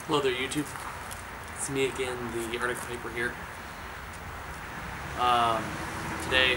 Hello there, YouTube. It's me again, the Arctic Piper here. Today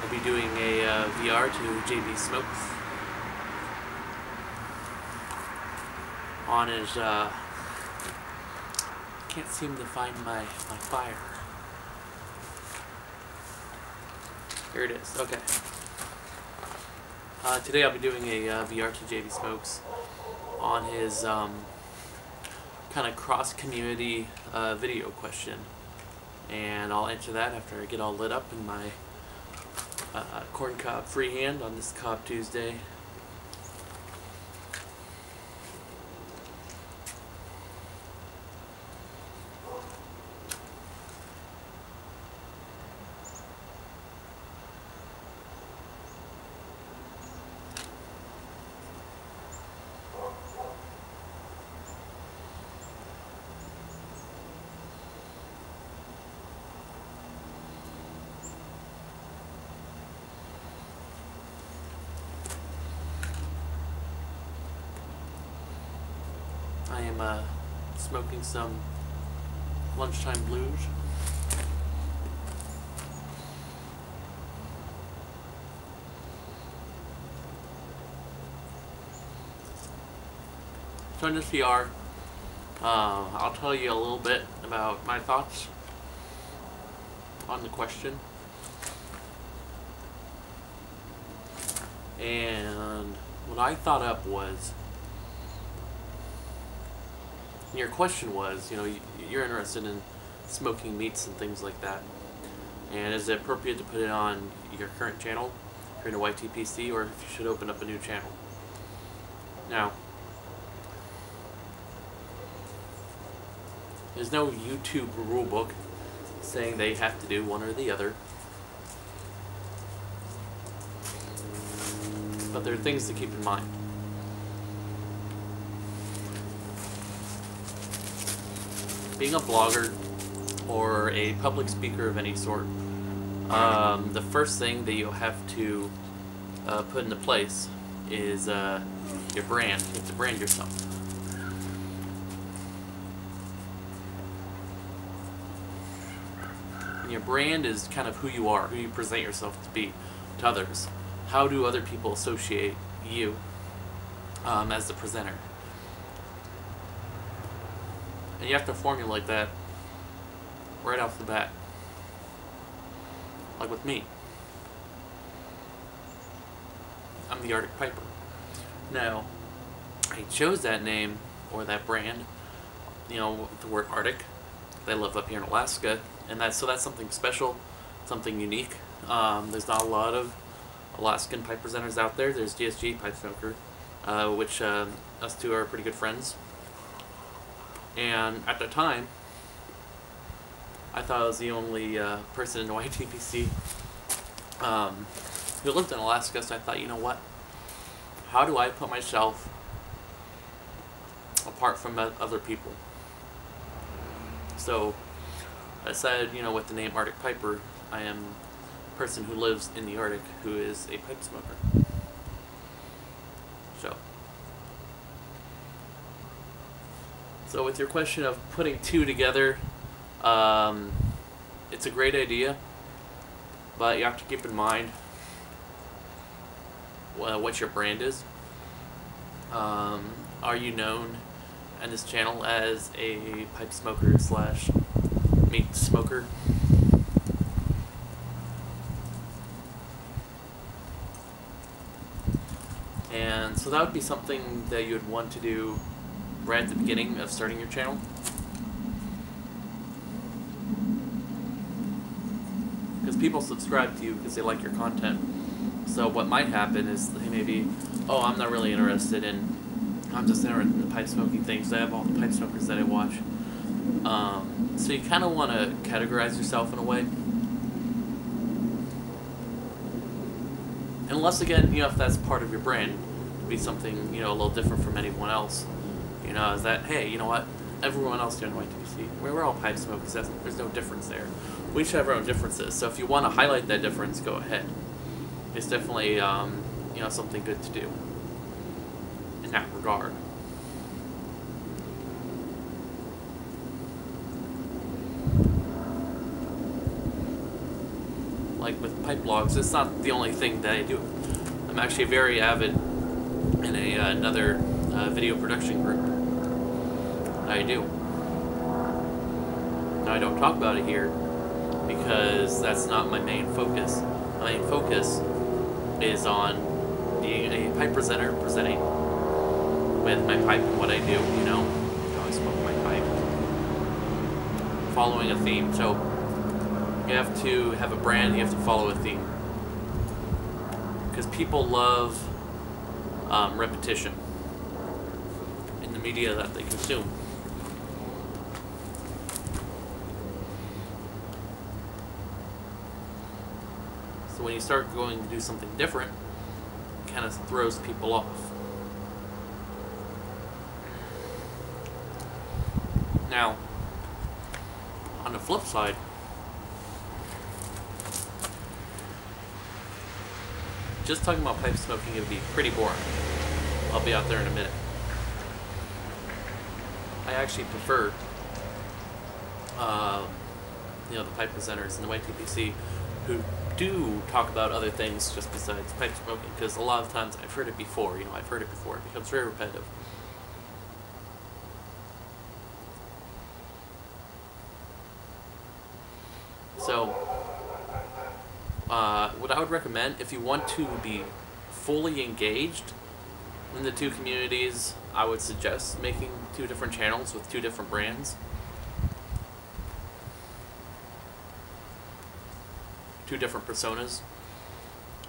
I'll be doing a VR to Jbsmokes on his. Can't seem to find my fire. Here it is. Okay. Today I'll be doing a VR to Jbsmokes on his kind of cross-community video question, and I'll answer that after I get all lit up in my corn cob freehand on this Cob Tuesday. I am smoking some lunchtime blues. So in this VR, I'll tell you a little bit about my thoughts on the question. And what I thought up was, your question was, you know, you're interested in smoking meats and things like that, and is it appropriate to put it on your current channel, if you're in a YTPC, or if you should open up a new channel? Now, there's no YouTube rulebook saying they have to do one or the other, but there are things to keep in mind. Being a blogger or a public speaker of any sort, the first thing that you'll have to put into place is your brand. You have to brand yourself. And your brand is kind of who you are, who you present yourself to be to others. How do other people associate you as the presenter? And you have to formulate that right off the bat. Like with me. I'm the Arctic Piper. Now, I chose that name, or that brand, you know, the word Arctic. They live up here in Alaska, and that's something special, something unique. There's not a lot of Alaskan pipe presenters out there. There's Jbsmoke, which us two are pretty good friends. And at the time, I thought I was the only person in YTPC who lived in Alaska, so I thought, you know what? How do I put myself apart from other people? So I decided, you know, with the name Arctic Piper, I am a person who lives in the Arctic who is a pipe smoker. So with your question of putting two together, it's a great idea, but you have to keep in mind what your brand is. Are you known on this channel as a pipe smoker slash meat smoker? And so that would be something that you would want to do right at the beginning of starting your channel. Because people subscribe to you because they like your content. So what might happen is they may be, oh, I'm not really interested in, I'm just interested in the pipe smoking things. I have all the pipe smokers that I watch. So you kind of want to categorize yourself in a way. Unless, again, you know, if that's part of your brand, to be something, you know, a little different from anyone else. You know, is that, hey, you know what, everyone else doing YTPC, we're all pipe smokers, there's no difference there. We each have our own differences, so if you want to highlight that difference, go ahead. It's definitely, you know, something good to do in that regard. like with pipe blogs, it's not the only thing that I do. I'm actually very avid in another video production group that I do. Now I don't talk about it here because that's not my main focus. My main focus is on being a pipe presenter, presenting with my pipe and what I do, you know. I smoke my pipe. Following a theme. So you have to have a brand, you have to follow a theme. Because people love repetition in the media that they consume. So when you start going to do something different, it kind of throws people off. Now, on the flip side, just talking about pipe smoking would be pretty boring. I'll be out there in a minute. I actually prefer, you know, the pipe presenters and the YTPC who do talk about other things just besides pipe smoking, because a lot of times I've heard it before, you know, I've heard it before. It becomes very repetitive. So, what I would recommend, if you want to be fully engaged in the two communities, I would suggest making 2 different channels with 2 different brands. 2 different personas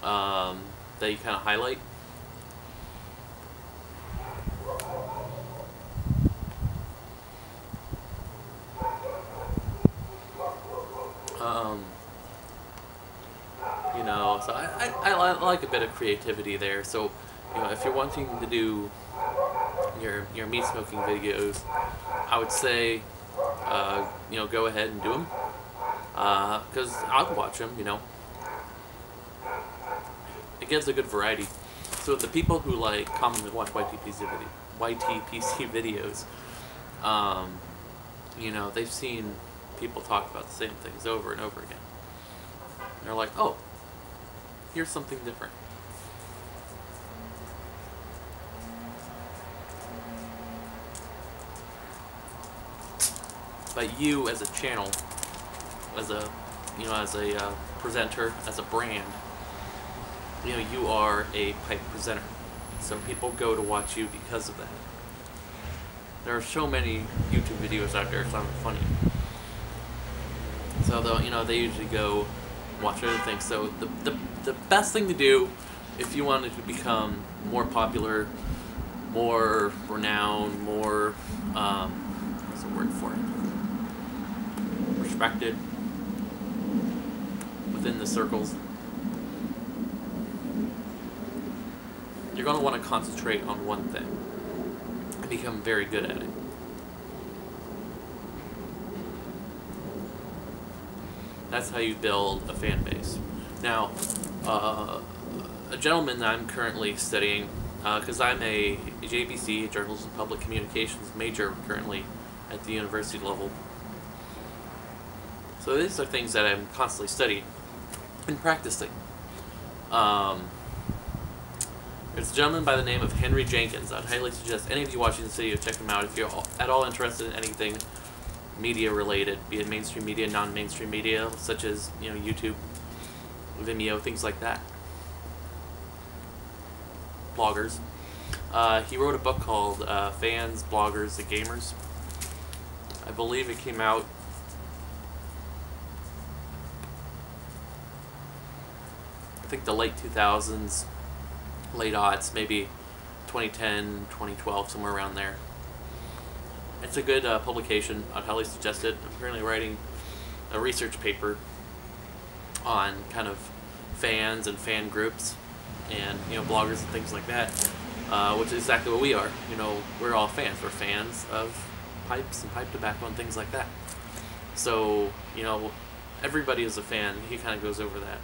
that you kind of highlight. You know, so I like a bit of creativity there. So, you know, if you're wanting to do your meat smoking videos, I would say, you know, go ahead and do them. Because I'll watch them, you know. It gives a good variety. So the people who like commonly watch YTPC videos, you know, they've seen people talk about the same things over and over again. And they're like, oh, here's something different. But you as a channel, as a, you know, as a presenter, as a brand, you know, you are a pipe presenter. So people go to watch you because of that. There are so many YouTube videos out there, it's not funny. So though, you know, they usually go watch other things. So the best thing to do if you wanted to become more popular, more renowned, more what's the word for it? Respected within the circles, you're going to want to concentrate on one thing and become very good at it. That's how you build a fan base. Now, a gentleman that I'm currently studying, because I'm a JBC, Journalism and Public Communications major currently at the university level. So these are things that I'm constantly studying and practicing. There's a gentleman by the name of Henry Jenkins. I'd highly suggest any of you watching this video check him out if you're at all interested in anything media related, be it mainstream media, non-mainstream media, such as, you know, YouTube, Vimeo, things like that. Bloggers. He wrote a book called Fans, Bloggers, and Gamers. I believe it came out I think the late 2000s, late aughts, maybe 2010, 2012, somewhere around there. It's a good publication. I'd highly suggest it. I'm currently writing a research paper on kind of fans and fan groups and, you know, bloggers and things like that, which is exactly what we are. You know, we're all fans. We're fans of pipes and pipe tobacco and things like that. So, you know, everybody is a fan. He kind of goes over that.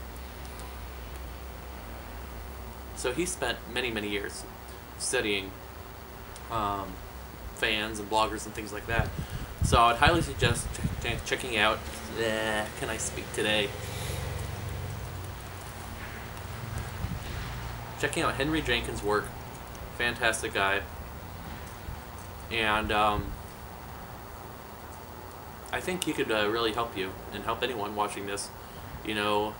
So he spent many, many years studying fans and bloggers and things like that. So I'd highly suggest checking out, can I speak today? checking out Henry Jenkins' work. Fantastic guy. And I think he could really help you and help anyone watching this, you know,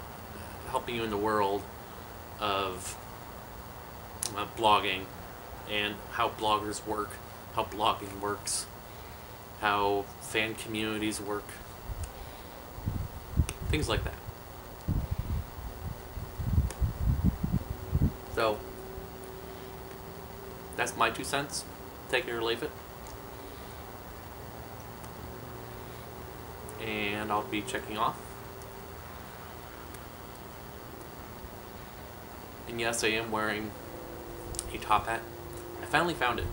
helping you in the world of blogging and how bloggers work, how blogging works, how fan communities work, things like that. So, that's my 2 cents. Take it or leave it. And I'll be checking off. And yes, I am wearing a top hat. I finally found it,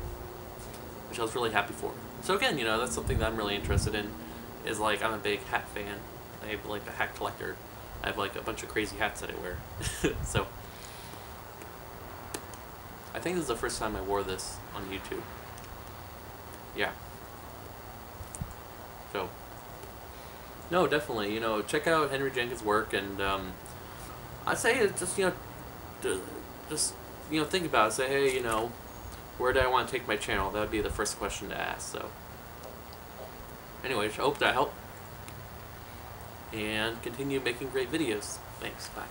which I was really happy for. So again, you know, that's something that I'm really interested in, is like, I'm a big hat fan. I have like a hat collector. I have like a bunch of crazy hats that I wear. So, I think this is the first time I wore this on YouTube. Yeah. So, no, definitely, you know, check out Henry Jenkins' work, and I'd say it's just, you know, think about it. Say, hey, you know, where do I want to take my channel? That would be the first question to ask. So, anyways, I hope that helped, and continue making great videos. Thanks. Bye.